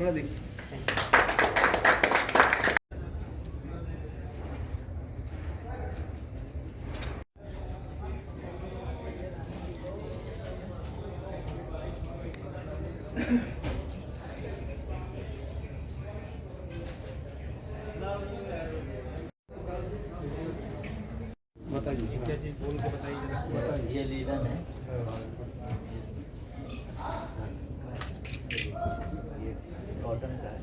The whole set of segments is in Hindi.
थोड़ा देखिए। बताइए क्या चीज़ बोल के बताइए जरा। बताइए। ये लीलन है, ये कॉटन का है।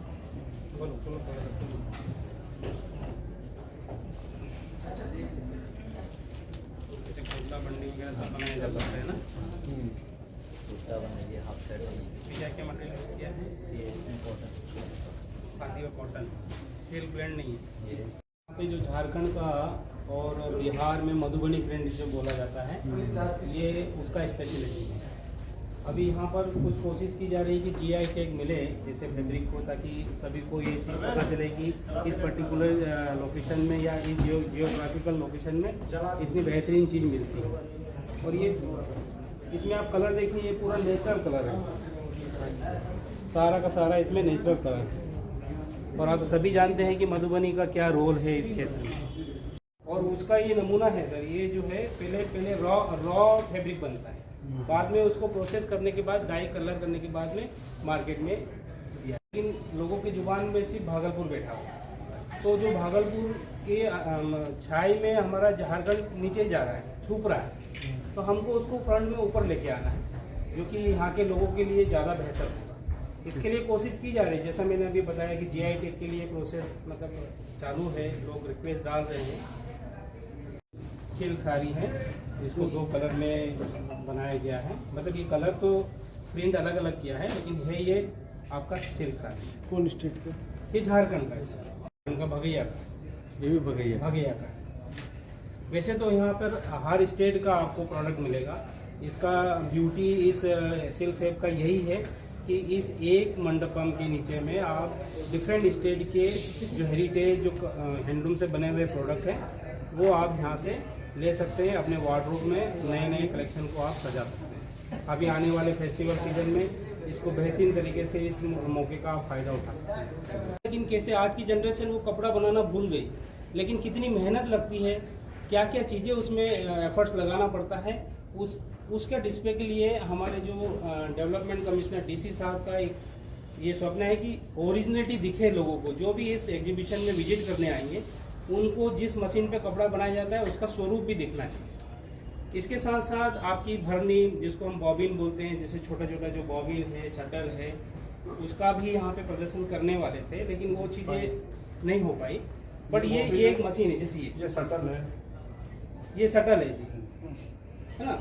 बोलो बोलो बोलो। जैसे कुर्ता बंडी वगैरह सब बनाया जा सकता है ना। कुर्ता बना, ये हाफ शर्ट है, क्या क्या मटेरियल यूज़ किया है? ये इसमें कॉटन, खादी और कॉटन, सिल्क ब्रांड नहीं है। ये यहाँ पे जो झारखंड का और बिहार में मधुबनी प्रिंट जो बोला जाता है, ये उसका स्पेशलिटी है। अभी यहाँ पर कुछ कोशिश की जा रही है कि जीआई टैग मिले जैसे फैब्रिक को, ताकि सभी को ये चीज़ पता चले कि इस पर्टिकुलर लोकेशन में या इस जियोग्राफिकल लोकेशन में इतनी बेहतरीन चीज़ मिलती है। और ये इसमें आप कलर देखिए, ये पूरा नेचुरल कलर है, सारा का सारा इसमें नेचुरल कलर है। और आप सभी जानते हैं कि मधुबनी का क्या रोल है इस क्षेत्र में। और उसका ये नमूना है सर, ये जो है पहले रॉ फैब्रिक बनता है, बाद में उसको प्रोसेस करने के बाद डाई कलर करने के बाद में मार्केट में दिया। लेकिन लोगों की जुबान में सिर्फ भागलपुर बैठा हुआ, तो जो भागलपुर के छाई में हमारा झारखंड नीचे जा रहा है, छुप रहा है, तो हमको उसको फ्रंट में ऊपर लेके आना है, जो कि यहाँ के लोगों के लिए ज़्यादा बेहतर होगा। इसके लिए कोशिश की जा रही है, जैसा मैंने अभी बताया कि जीआई टैग के लिए प्रोसेस मतलब चालू है, लोग रिक्वेस्ट डाल रहे हैं। सिल्क साड़ी है, इसको 2 कलर में बनाया गया है, मतलब ये कलर तो प्रिंट अलग अलग किया है, लेकिन है ये आपका सिल्क साड़ी। कौन स्टेट का? ये झारखंड का है, उनका भगैया का। ये भी भगैया का। वैसे तो यहाँ पर हर स्टेट का आपको प्रोडक्ट मिलेगा। इसका ब्यूटी इस सिल्क फैब का यही है कि इस एक मंडपम के नीचे में आप डिफरेंट स्टेट के जो हेरिटेज जो हैंडलूम से बने हुए प्रोडक्ट हैं, वो आप यहाँ से ले सकते हैं। अपने वार्डरोब में नए नए कलेक्शन को आप सजा सकते हैं। अभी आने वाले फेस्टिवल सीजन में इसको बेहतरीन तरीके से इस मौके का आप फ़ायदा उठा सकते हैं। लेकिन कैसे आज की जनरेशन वो कपड़ा बनाना भूल गई, लेकिन कितनी मेहनत लगती है, क्या क्या चीज़ें उसमें एफर्ट्स लगाना पड़ता है, उसके डिस्प्ले के लिए हमारे जो डेवलपमेंट कमिश्नर डीसी साहब का एक ये स्वप्न है कि ओरिजिनलिटी दिखे लोगों को। जो भी इस एग्जीबिशन में विजिट करने आएंगे, उनको जिस मशीन पे कपड़ा बनाया जाता है उसका स्वरूप भी दिखना चाहिए। इसके साथ साथ आपकी भरनी, जिसको हम बॉबिन बोलते हैं, जिससे छोटा छोटा जो बॉबिन है, शटल है, उसका भी यहाँ पे प्रदर्शन करने वाले थे, लेकिन वो चीज़ें नहीं हो पाई। बट ये एक मशीन है, जैसे ये शटल है, ये शटल है जी, है ना।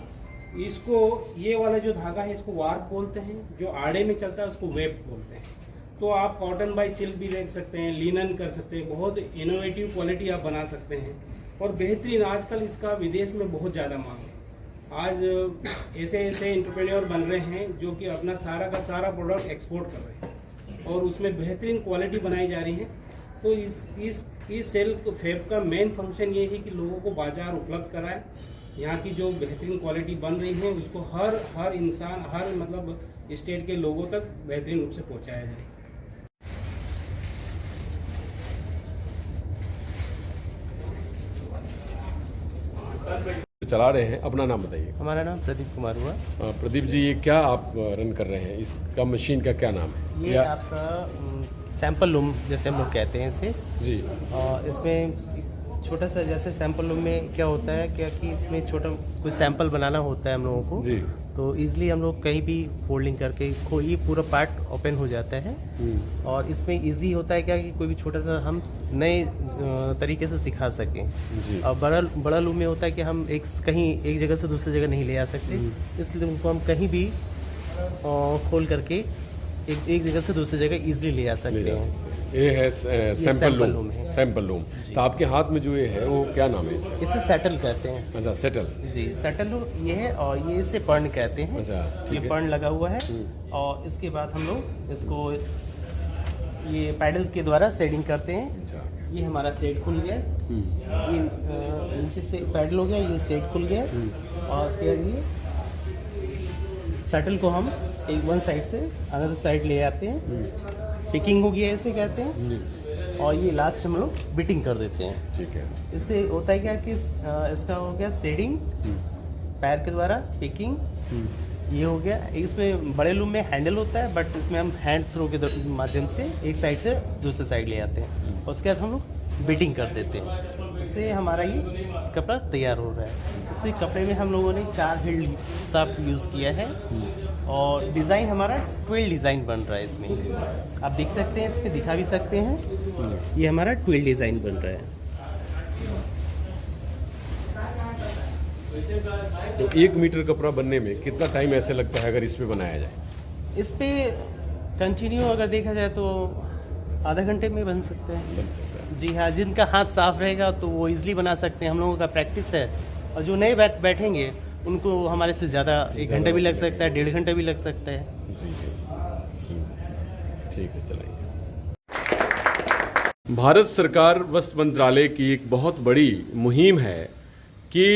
इसको ये वाला जो धागा है इसको वार्प बोलते हैं, जो आड़े में चलता है उसको वेब बोलते हैं। तो आप कॉटन बाई सिल्क भी देख सकते हैं, लिनन कर सकते हैं, बहुत इनोवेटिव क्वालिटी आप बना सकते हैं। और बेहतरीन आजकल इसका विदेश में बहुत ज़्यादा मांग है। आज ऐसे ऐसे एंटरप्रेन्योर बन रहे हैं जो कि अपना सारा का सारा प्रोडक्ट एक्सपोर्ट कर रहे हैं और उसमें बेहतरीन क्वालिटी बनाई जा रही है। तो इस सिल्क फैब का मेन फंक्शन ये है कि लोगों को बाजार उपलब्ध कराए, यहाँ की जो बेहतरीन क्वालिटी बन रही है उसको हर इंसान, हर मतलब स्टेट के लोगों तक बेहतरीन रूप से पहुँचाया जाए। चला रहे हैं, अपना नाम बताइए। हमारा नाम प्रदीप कुमार हुआ। प्रदीप जी, ये क्या आप रन कर रहे हैं? इसका मशीन का क्या नाम है? ये आपका सैंपल लूम जैसे हम लोग कहते हैं इसे जी। इसमें छोटा सा जैसे सैंपल लूम में क्या होता है क्या कि इसमें छोटा कुछ सैंपल बनाना होता है हम लोगों को जी। तो इजीली हम लोग कहीं भी फोल्डिंग करके ये पूरा पार्ट ओपन हो जाता है। और इसमें इजी होता है क्या कि कोई भी छोटा सा हम नए तरीके से सिखा सकें जी। और बड़ा लूम में होता है कि हम कहीं एक जगह से दूसरी जगह नहीं ले आ सकते, इसलिए उनको हम कहीं भी खोल करके एक जगह से दूसरी जगह इजीली ले आ सकते हैं। ये है सैंपल लूम। Sample loom. तो आपके हाथ में जो ये है वो क्या नाम है इसका? इसे सेटल कहते हैं। अच्छा, सेटल। जी, सेटल लूम ये है और ये इसे पर्न कहते हैं। अच्छा, ये पर्न लगा हुआ है और इसके बाद हम लोग इसको ये पैडल के द्वारा शेडिंग करते हैं। अच्छा। ये हमारा शेड खुल गया, ये नीचे से पैडल हो गया, ये शेड खुल गया और उसके बाद ये सेटल को हम एक वन साइड से अदर साइड ले आते हैं पिकिंग हो गया इसे कहते हैं, जी, और ये लास्ट हम लोग बिटिंग कर देते हैं। ठीक है। इससे होता है क्या कि इसका हो गया शेडिंग पैर के द्वारा, पिकिंग ये हो गया। इसमें बड़े लूम में हैंडल होता है, बट इसमें हम हैंड थ्रो के माध्यम से एक साइड से दूसरे साइड ले आते हैं, उसके बाद हम लोग बिटिंग कर देते हैं। उससे हमारा ये कपड़ा तैयार हो रहा है। इससे कपड़े में हम लोगों ने 4 हिल साफ्ट यूज़ किया है, और डिज़ाइन हमारा 12 डिज़ाइन बन रहा है इसमें। आप देख सकते हैं, इस पर दिखा भी सकते हैं, ये हमारा 12 डिज़ाइन बन रहा है। तो 1 मीटर कपड़ा बनने में कितना टाइम ऐसे लगता है अगर इस पे बनाया जाए? इस पे कंटिन्यू अगर देखा जाए तो आधा घंटे में बन सकते हैं। बन सकता है। जी हाँ, जिनका हाथ साफ रहेगा तो वो इजीली बना सकते हैं, हम लोगों का प्रैक्टिस है। और जो नए बैठेंगे उनको हमारे से ज़्यादा 1 घंटा भी लग सकता है, 1.5 घंटा भी लग सकता है। जी जी, ठीक है, चलाइए। भारत सरकार वस्त्र मंत्रालय की एक बहुत बड़ी मुहिम है कि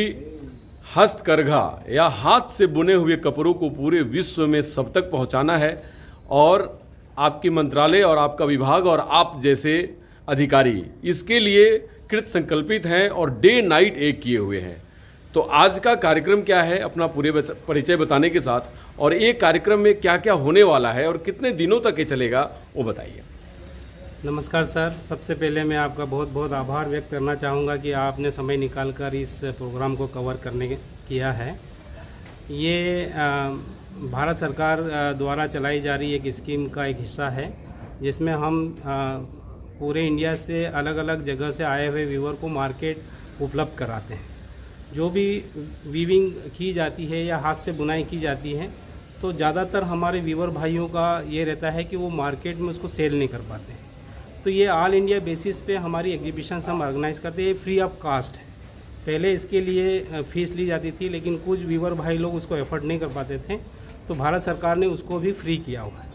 हस्तकरघा या हाथ से बुने हुए कपड़ों को पूरे विश्व में सब तक पहुंचाना है, और आपकी मंत्रालय और आपका विभाग और आप जैसे अधिकारी इसके लिए कृत संकल्पित हैं और डे नाइट एक किए हुए हैं। तो आज का कार्यक्रम क्या है, अपना पूरे परिचय बताने के साथ, और एक कार्यक्रम में क्या क्या होने वाला है और कितने दिनों तक ये चलेगा वो बताइए। नमस्कार सर, सबसे पहले मैं आपका बहुत बहुत आभार व्यक्त करना चाहूँगा कि आपने समय निकालकर इस प्रोग्राम को कवर करने किया है। ये भारत सरकार द्वारा चलाई जा रही एक स्कीम का एक हिस्सा है, जिसमें हम पूरे इंडिया से अलग अलग जगह से आए हुए व्यूअर को मार्केट उपलब्ध कराते हैं। जो भी वीविंग की जाती है या हाथ से बुनाई की जाती है, तो ज़्यादातर हमारे व्यूअर भाइयों का ये रहता है कि वो मार्केट में उसको सेल नहीं कर पाते हैं। तो ये ऑल इंडिया बेसिस पे हमारी एग्जीबिशंस हम ऑर्गेनाइज करते हैं, फ्री ऑफ कास्ट है। पहले इसके लिए फ़ीस ली जाती थी, लेकिन कुछ व्यूअर भाई लोग उसको एफर्ट नहीं कर पाते थे, तो भारत सरकार ने उसको भी फ्री किया हुआ है।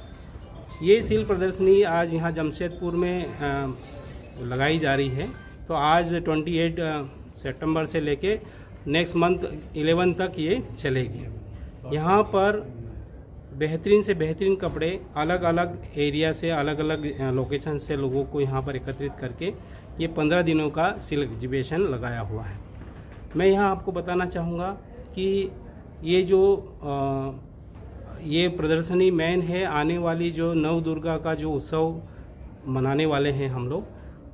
ये शिल्प प्रदर्शनी आज यहाँ जमशेदपुर में लगाई जा रही है। तो आज 28 सितंबर से लेके नेक्स्ट मंथ 11 तक ये चलेगी। यहाँ पर बेहतरीन से बेहतरीन कपड़े अलग अलग एरिया से, अलग अलग लोकेशन से लोगों को यहाँ पर एकत्रित करके ये 15 दिनों का सिल्क एग्जीबिशन लगाया हुआ है। मैं यहाँ आपको बताना चाहूँगा कि ये जो ये प्रदर्शनी मेन है, आने वाली जो नव दुर्गा का जो उत्सव मनाने वाले हैं हम लोग,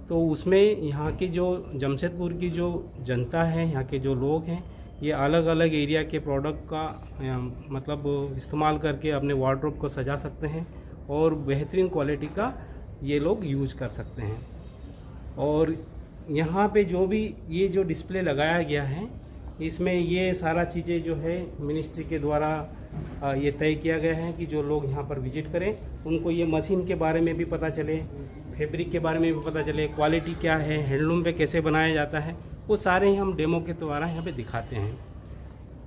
तो उसमें यहाँ की जो जमशेदपुर की जो जनता है, यहाँ के जो लोग हैं, ये अलग अलग एरिया के प्रोडक्ट का मतलब इस्तेमाल करके अपने वार्डरोब को सजा सकते हैं, और बेहतरीन क्वालिटी का ये लोग यूज कर सकते हैं। और यहाँ पे जो भी ये जो डिस्प्ले लगाया गया है, इसमें ये सारा चीज़ें जो है मिनिस्ट्री के द्वारा ये तय किया गया है कि जो लोग यहाँ पर विजिट करें उनको ये मशीन के बारे में भी पता चले, फैब्रिक के बारे में भी पता चले, क्वालिटी क्या है, हैंडलूम पे कैसे बनाया जाता है, वो सारे ही हम डेमो के द्वारा यहाँ पे दिखाते हैं।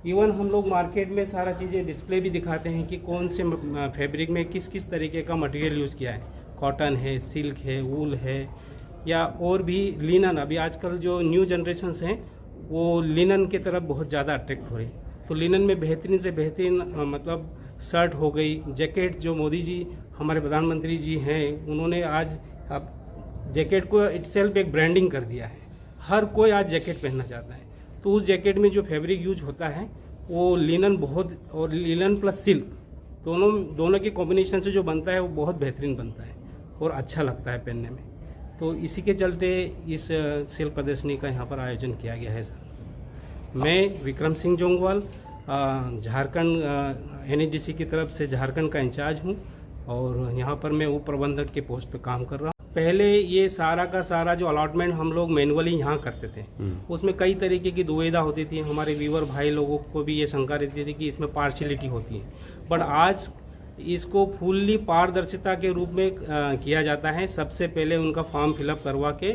इवन हम लोग मार्केट में सारा चीज़ें डिस्प्ले भी दिखाते हैं कि कौन से फैब्रिक में किस किस तरीके का मटेरियल यूज़ किया है, कॉटन है, सिल्क है, वूल है, या और भी लिनन। अभी आजकल जो न्यू जनरेशन्स हैं वो लिनन के तरफ बहुत ज़्यादा अट्रैक्ट हो रही, तो लिनन में बेहतरीन से बेहतरीन मतलब शर्ट हो गई, जैकेट, जो मोदी जी हमारे प्रधानमंत्री जी हैं, उन्होंने आज जैकेट को इटसेल्फ एक ब्रांडिंग कर दिया है। हर कोई आज जैकेट पहनना चाहता है, तो उस जैकेट में जो फैब्रिक यूज होता है वो लिनन बहुत, और लिनन प्लस सिल्क दोनों के कॉम्बिनेशन से जो बनता है वो बहुत बेहतरीन बनता है और अच्छा लगता है पहनने में। तो इसी के चलते इस शिल्प प्रदर्शनी का यहाँ पर आयोजन किया गया है सर। मैं विक्रम सिंह जोंगवाल झारखंड NHDC की तरफ से झारखंड का इंचार्ज हूँ, और यहाँ पर मैं उप प्रबंधक के पोस्ट पे काम कर रहा हूँ। पहले ये सारा का सारा जो अलॉटमेंट हम लोग मैनुअली यहाँ करते थे, उसमें कई तरीके की दुविधा होती थी। हमारे व्यूअर भाई लोगों को भी ये शंका रहती थी कि इसमें पार्शियलिटी होती है, बट आज इसको फुल्ली पारदर्शिता के रूप में किया जाता है। सबसे पहले उनका फॉर्म फिलअप करवा के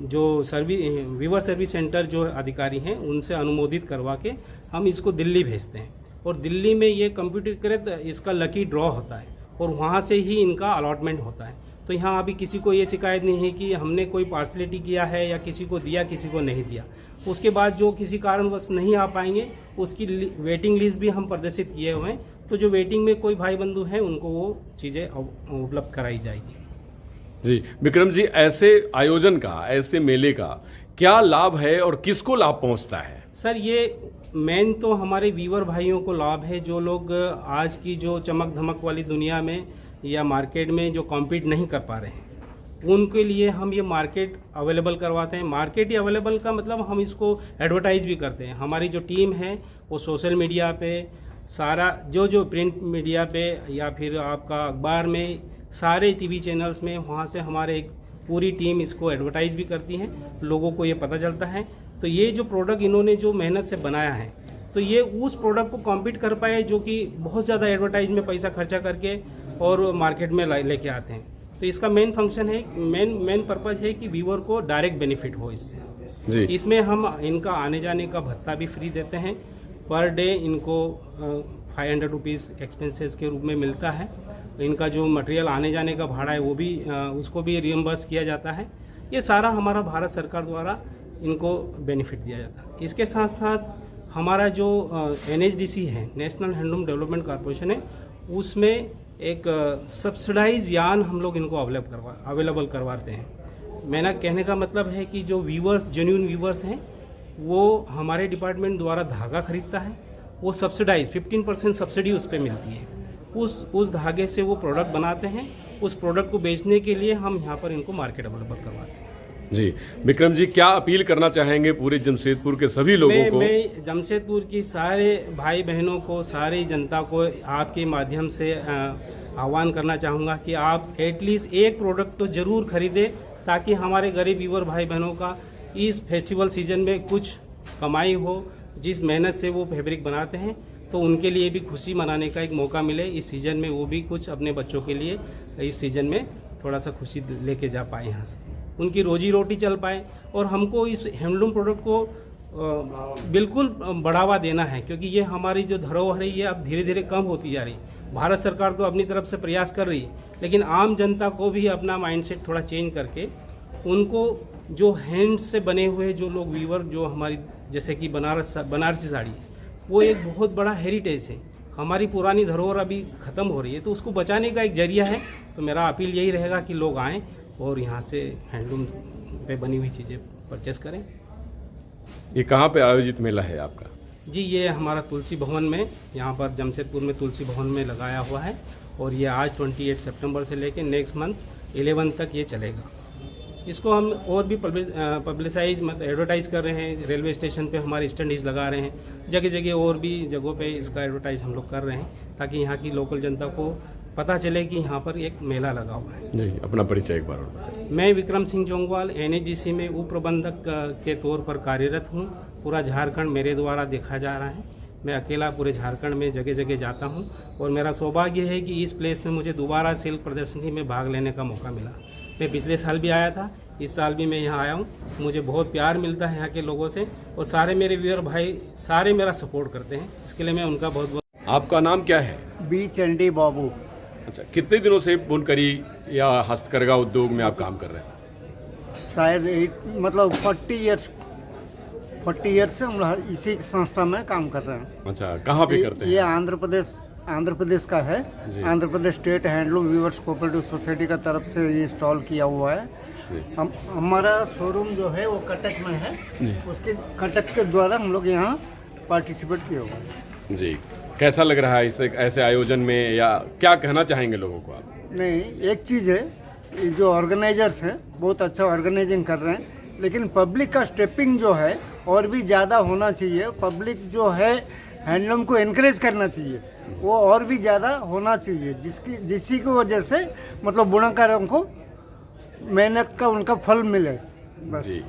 जो व्यूअर सर्विस सेंटर जो अधिकारी हैं उनसे अनुमोदित करवा के हम इसको दिल्ली भेजते हैं, और दिल्ली में ये कंप्यूटरीकृत इसका लकी ड्रॉ होता है, और वहाँ से ही इनका अलॉटमेंट होता है। तो यहाँ अभी किसी को ये शिकायत नहीं है कि हमने कोई पार्सलिटी किया है या किसी को दिया किसी को नहीं दिया। उसके बाद जो किसी कारणवश नहीं आ पाएंगे उसकी वेटिंग लिस्ट भी हम प्रदर्शित किए हुए हैं, तो जो वेटिंग में कोई भाई बंधु हैं उनको वो चीज़ें उपलब्ध कराई जाएगी। जी विक्रम जी, ऐसे आयोजन का, ऐसे मेले का क्या लाभ है और किसको लाभ पहुंचता है? सर ये मेन तो हमारे वीवर भाइयों को लाभ है, जो लोग आज की जो चमक धमक वाली दुनिया में या मार्केट में जो कॉम्पीट नहीं कर पा रहे हैं, उनके लिए हम ये मार्केट अवेलेबल करवाते हैं। मार्केट ही अवेलेबल का मतलब हम इसको एडवर्टाइज भी करते हैं। हमारी जो टीम है वो सोशल मीडिया पे, सारा जो प्रिंट मीडिया पे या फिर आपका अखबार में, सारे टीवी चैनल्स में, वहाँ से हमारे एक पूरी टीम इसको एडवर्टाइज भी करती है, लोगों को ये पता चलता है। तो ये जो प्रोडक्ट इन्होंने जो मेहनत से बनाया है, तो ये उस प्रोडक्ट को कॉम्पीट कर पाए जो कि बहुत ज़्यादा एडवर्टाइज में पैसा खर्चा करके और मार्केट में लेके आते हैं। तो इसका मेन फंक्शन है, मेन पर्पज़ है कि व्यूअर को डायरेक्ट बेनिफिट हो इससे जी। इसमें हम इनका आने जाने का भत्ता भी फ्री देते हैं। पर डे इनको 500 रुपीज़ एक्सपेंसेस के रूप में मिलता है। इनका जो मटेरियल आने जाने का भाड़ा है वो भी उसको भी रियम्बर्स किया जाता है। ये सारा हमारा भारत सरकार द्वारा इनको बेनिफिट दिया जाता है। इसके साथ साथ हमारा जो NHDC है, नेशनल हैंडलूम डेवलपमेंट कॉर्पोरेशन है, उसमें एक सब्सिडाइज यान हम लोग इनको अवेलेबल करवाते हैं। मेरा कहने का मतलब है कि जो व्यूवर्स, जेन्युइन व्यूवर्स हैं, वो हमारे डिपार्टमेंट द्वारा धागा खरीदता है, वो सब्सिडाइज 15% सब्सिडी उस पर मिलती है। उस धागे से वो प्रोडक्ट बनाते हैं। उस प्रोडक्ट को बेचने के लिए हम यहाँ पर इनको मार्केट अवेलेबल करवाते हैं। जी विक्रम जी, क्या अपील करना चाहेंगे पूरे जमशेदपुर के सभी लोगों को? मैं जमशेदपुर की सारे भाई बहनों को, सारी जनता को आपके माध्यम से आह्वान करना चाहूँगा कि आप एटलीस्ट एक प्रोडक्ट तो ज़रूर खरीदें, ताकि हमारे गरीब व्यूअर भाई बहनों का इस फेस्टिवल सीजन में कुछ कमाई हो। जिस मेहनत से वो फैब्रिक बनाते हैं, तो उनके लिए भी खुशी मनाने का एक मौका मिले इस सीज़न में, वो भी कुछ अपने बच्चों के लिए इस सीज़न में थोड़ा सा खुशी लेके जा पाए, यहाँ से उनकी रोजी रोटी चल पाए। और हमको इस हैंडलूम प्रोडक्ट को बिल्कुल बढ़ावा देना है, क्योंकि ये हमारी जो धरोहर है ये अब धीरे धीरे कम होती जा रही है। भारत सरकार तो अपनी तरफ से प्रयास कर रही है, लेकिन आम जनता को भी अपना माइंडसेट थोड़ा चेंज करके उनको जो हैंड से बने हुए जो लोग वीवर, जो हमारी जैसे कि बनारसी साड़ी, वो एक बहुत बड़ा हेरिटेज है। हमारी पुरानी धरोहर अभी ख़त्म हो रही है, तो उसको बचाने का एक जरिया है। तो मेरा अपील यही रहेगा कि लोग आएँ और यहाँ से हैंडलूम पे बनी हुई चीज़ें परचेस करें। ये कहाँ पे आयोजित मेला है आपका? जी ये हमारा तुलसी भवन में, यहाँ पर जमशेदपुर में तुलसी भवन में लगाया हुआ है, और ये आज 28 सितंबर से लेकर नेक्स्ट मंथ 11 तक ये चलेगा। इसको हम और भी पब्लिसाइज मतलब एडवर्टाइज कर रहे हैं। रेलवे स्टेशन पे हमारे स्टैंडीज लगा रहे हैं, जगह जगह और भी जगहों पे इसका एडवर्टाइज हम लोग कर रहे हैं, ताकि यहाँ की लोकल जनता को पता चले कि यहाँ पर एक मेला लगा हुआ है। जी अपना परिचय एक बार और बताएं। मैं विक्रम सिंह जोंगवाल NHDC में उप प्रबंधक के तौर पर कार्यरत हूँ। पूरा झारखंड मेरे द्वारा देखा जा रहा है। मैं अकेला पूरे झारखंड में जगह जगह जाता हूँ, और मेरा सौभाग्य है कि इस प्लेस में मुझे दोबारा सिल्क प्रदर्शनी में भाग लेने का मौका मिला। मैं पिछले साल भी आया था, इस साल भी मैं यहाँ आया हूँ। मुझे बहुत प्यार मिलता है यहाँ के लोगों से, और सारे मेरे व्यूअर भाई सारे मेरा सपोर्ट करते हैं। इसके लिए मैं उनका बहुत बहुत। आपका नाम क्या है? बी चंडी बाबू। अच्छा, कितने दिनों से बुनकरी या हस्तकरघा उद्योग में आप काम कर रहे हैं? शायद मतलब 40 ईयर से हम लोग इसी संस्था में काम कर रहे हैं। अच्छा, कहाँ पे करते हैं? ये आंध्र प्रदेश का है। Andhra Pradesh state handloom weavers cooperative society का तरफ से ये इंस्टॉल किया हुआ है। हमारा शोरूम जो है वो कटक में है, उसके कटक के द्वारा हम लोग यहाँ पार्टिसिपेट किए हुए हैं। जी, कैसा लग रहा है इस ऐसे आयोजन में, या क्या कहना चाहेंगे लोगों को आप? नहीं, एक चीज़ है, ये जो ऑर्गेनाइजर्स हैं बहुत अच्छा ऑर्गेनाइजिंग कर रहे हैं, लेकिन पब्लिक का स्टेपिंग जो है और भी ज़्यादा होना चाहिए। पब्लिक जो है हैंडलूम को एनकरेज करना चाहिए, वो और भी ज़्यादा होना चाहिए, जिसकी वजह से मतलब बुनाकारों को मेहनत का उनका फल मिले बस। जी,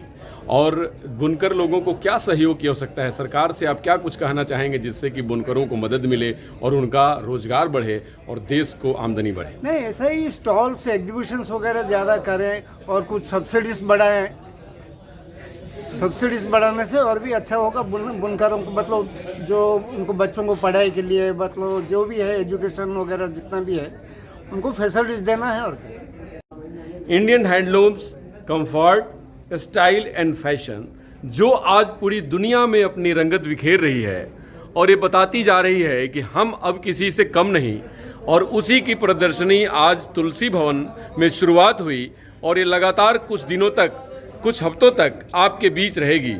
और बुनकर लोगों को क्या सहयोग की हो सकता है? सरकार से आप क्या कुछ कहना चाहेंगे जिससे कि बुनकरों को मदद मिले और उनका रोजगार बढ़े और देश को आमदनी बढ़े? नहीं, ऐसा ही स्टॉल्स, एग्जीबिशंस वगैरह ज़्यादा करें और कुछ सब्सिडीज बढ़ाएं। सब्सिडीज बढ़ाने से और भी अच्छा होगा बुनकरों को, मतलब जो उनको बच्चों को पढ़ाई के लिए, मतलब जो भी है एजुकेशन वगैरह जितना भी है उनको फैसिलिटीज़ देना है। और Indian handlooms, comfort, style and fashion, जो आज पूरी दुनिया में अपनी रंगत बिखेर रही है और ये बताती जा रही है कि हम अब किसी से कम नहीं, और उसी की प्रदर्शनी आज तुलसी भवन में शुरुआत हुई और ये लगातार कुछ दिनों तक, कुछ हफ्तों तक आपके बीच रहेगी।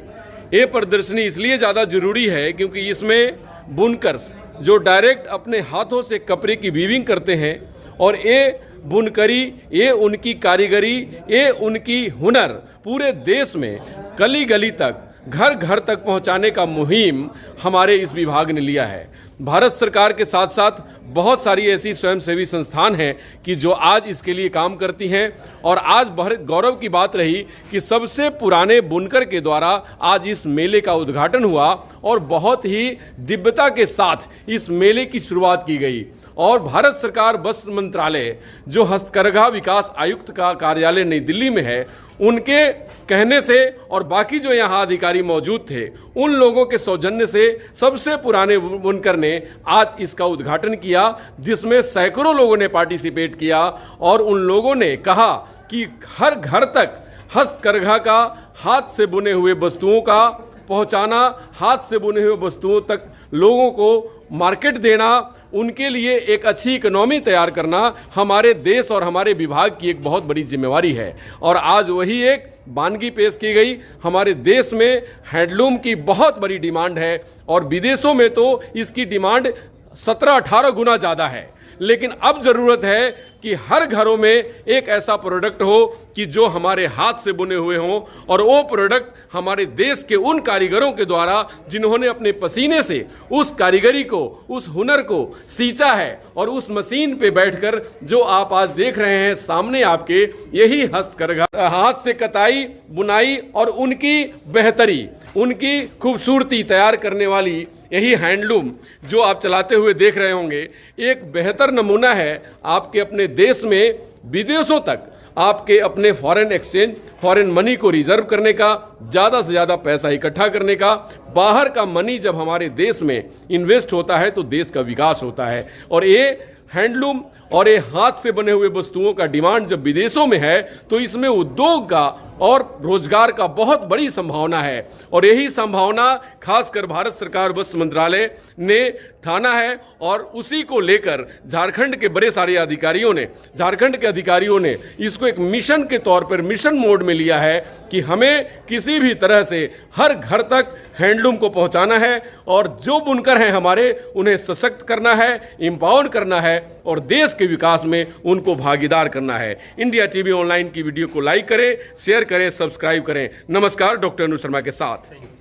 ये प्रदर्शनी इसलिए ज़्यादा ज़रूरी है क्योंकि इसमें बुनकर्स जो डायरेक्ट अपने हाथों से कपड़े की वीविंग करते हैं, और ये बुनकरी, ये उनकी कारीगरी, ये उनकी हुनर पूरे देश में गली गली तक, घर घर तक पहुंचाने का मुहिम हमारे इस विभाग ने लिया है। भारत सरकार के साथ साथ बहुत सारी ऐसी स्वयंसेवी संस्थान हैं कि जो आज इसके लिए काम करती हैं, और आज बहुत गौरव की बात रही कि सबसे पुराने बुनकर के द्वारा आज इस मेले का उद्घाटन हुआ और बहुत ही दिव्यता के साथ इस मेले की शुरुआत की गई। और भारत सरकार वस्त्र मंत्रालय, जो हस्तकरघा विकास आयुक्त का कार्यालय नई दिल्ली में है, उनके कहने से और बाकी जो यहाँ अधिकारी मौजूद थे, उन लोगों के सौजन्य से सबसे पुराने बुनकर ने आज इसका उद्घाटन किया, जिसमें सैकड़ों लोगों ने पार्टिसिपेट किया। और उन लोगों ने कहा कि हर घर तक हस्तकरघा का, हाथ से बुने हुए वस्तुओं का पहुंचाना, हाथ से बुने हुए वस्तुओं तक लोगों को मार्केट देना, उनके लिए एक अच्छी इकोनॉमी तैयार करना हमारे देश और हमारे विभाग की एक बहुत बड़ी जिम्मेवारी है। और आज वही एक वानगी पेश की गई। हमारे देश में हैंडलूम की बहुत बड़ी डिमांड है और विदेशों में तो इसकी डिमांड 17-18 गुना ज़्यादा है, लेकिन अब ज़रूरत है कि हर घरों में एक ऐसा प्रोडक्ट हो कि जो हमारे हाथ से बुने हुए हों, और वो प्रोडक्ट हमारे देश के उन कारीगरों के द्वारा जिन्होंने अपने पसीने से उस कारीगरी को, उस हुनर को सींचा है, और उस मशीन पे बैठकर जो आप आज देख रहे हैं सामने आपके, यही हस्तकरघा, हाथ से कताई, बुनाई और उनकी बेहतरी, उनकी खूबसूरती तैयार करने वाली यही हैंडलूम जो आप चलाते हुए देख रहे होंगे, एक बेहतर नमूना है आपके अपने देश में विदेशों तक आपके अपने फॉरेन एक्सचेंज, फॉरेन मनी को रिजर्व करने का, ज़्यादा से ज़्यादा पैसा इकट्ठा करने का। बाहर का मनी जब हमारे देश में इन्वेस्ट होता है तो देश का विकास होता है। और ये हैंडलूम और ये हाथ से बने हुए वस्तुओं का डिमांड जब विदेशों में है तो इसमें उद्योग का और रोजगार का बहुत बड़ी संभावना है। और यही संभावना खासकर भारत सरकार वस्त्र मंत्रालय ने ठाना है, और उसी को लेकर झारखंड के बड़े सारे अधिकारियों ने, झारखंड के अधिकारियों ने इसको एक मिशन के तौर पर, मिशन मोड में लिया है कि हमें किसी भी तरह से हर घर तक हैंडलूम को पहुंचाना है, और जो बुनकर हैं हमारे, उन्हें सशक्त करना है, एम्पावर करना है, और देश के विकास में उनको भागीदार करना है। इंडिया टीवी ऑनलाइन की वीडियो को लाइक करें, शेयर करें, सब्सक्राइब करें। नमस्कार, डॉक्टर अनु शर्मा के साथ।